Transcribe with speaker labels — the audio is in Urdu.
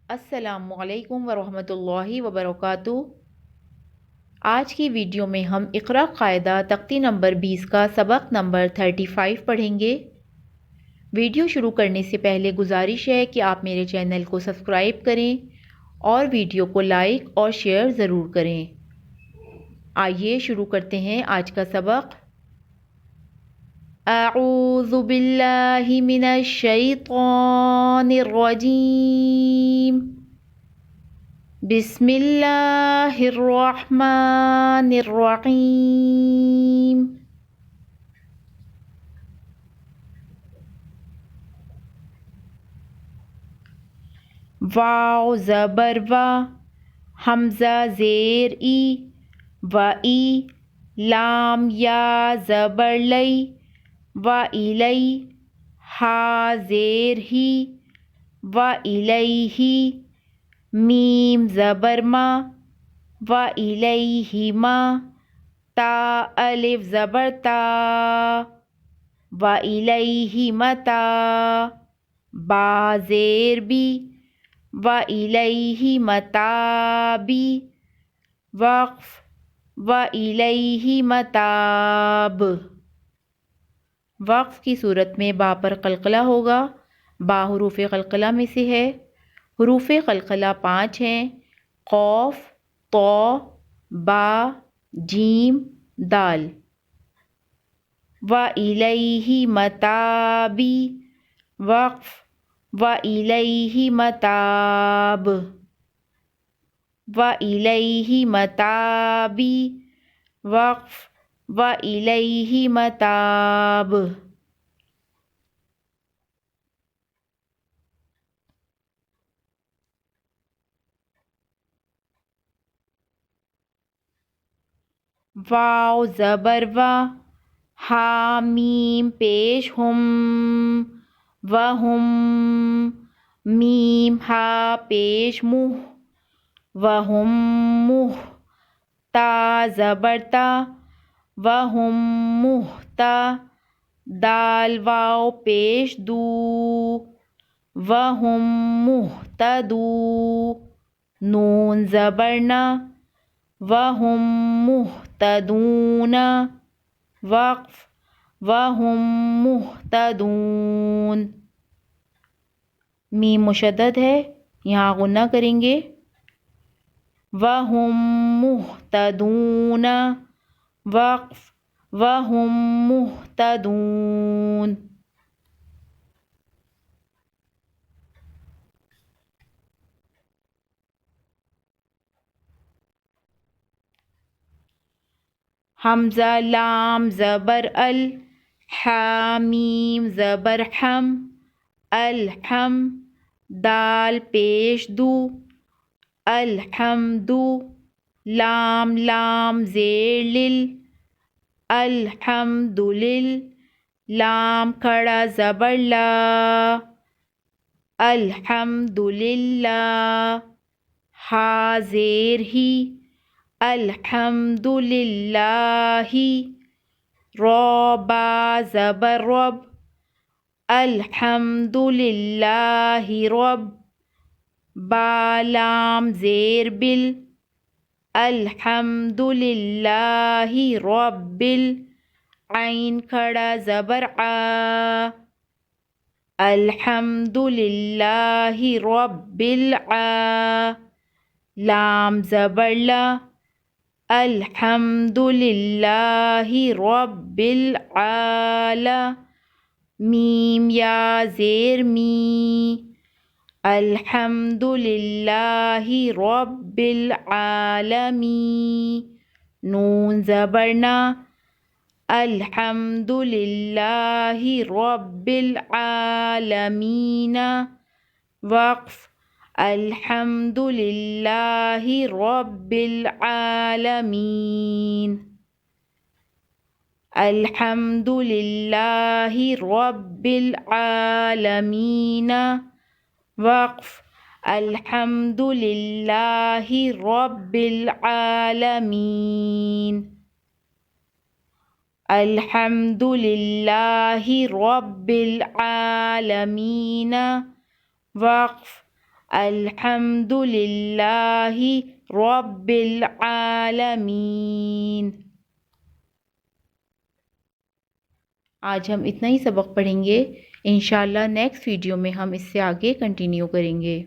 Speaker 1: السلام علیکم ورحمۃ اللہ وبرکاتہ۔ آج کی ویڈیو میں ہم اقرا قاعدہ تختی نمبر 20 کا سبق نمبر 35 پڑھیں گے۔ ویڈیو شروع کرنے سے پہلے گزارش ہے کہ آپ میرے چینل کو سبسکرائب کریں اور ویڈیو کو لائک اور شیئر ضرور کریں۔ آئیے شروع کرتے ہیں آج کا سبق۔ اعوذ باللہ من الشیطان الرجیم، بسم اللہ الرحمن الرحیم۔ واو زبر وا، حمزہ زیر ای، و ای، لام یا زبر لئی، و الی، ہا زیر ہی، و الیہ، میم زبر ما، و الیہ ما، تا الف زبر تا، و الیہ متا، با زیر بی، و الیہ متابی، وقف، و الیہ متاب۔ وقف کی صورت میں با پر قلقلہ ہوگا۔ با حروف قلقلہ میں سے ہے۔ حروف قلقلہ 5 ہیں: قوف، طو، با، جیم، دال۔ وَإِلَيْهِ مَتَابِ، وقف، وَإِلَيْهِ مَتَاب، وَإِلَيْهِ مَتَابِ، وقف، وَإِلَيْهِ مَتَاب۔ واو زبر وا، ہا میم پیش ہم، وہم، میم ہا پیش مہ، وہم مہ، تا زبر تا، وہم مہتا، دال واو پیش دو، وہم مہتدو، نون زبر نا، وہم مہتدون، وقف، وہم مہتدون۔ میم مشدد ہے، یہاں غنہ کریں گے۔ وہم مہتدون، وقف، وہم مہتدون۔ حمزہ لام زبر ال، حامیم زبر حم، الحم، دال پیش دو، الحمدو، لام لام زیر لل، الحمدلل، لام کھڑا زبر لا، الحمدللہ، ہا زیر ہی، الحمدللہ، رو با زبر رب، الحمدللہ رب، با لام زیر بل، الحمدللہ رب، عین کھڑا زبر آ، الحمدللہ رب العا، لام زبر لا، الحمدللہ رب العالا، میم یا زیر می، الحمدللہ رب العالمین، نون زبر نا، الحمدللہ رب العالمین، وقف، الحمدللہ رب العالمین، الحمدللہ رب العالمین، وقف، الحمدللہ رب العالمین، الحمدللہ رب العالمین، وقف، الحمدللہ رب العالمین۔ آج ہم اتنا ہی سبق پڑھیں گے، انشاءاللہ نیکسٹ ویڈیو میں ہم اس سے آگے کنٹینیو کریں گے۔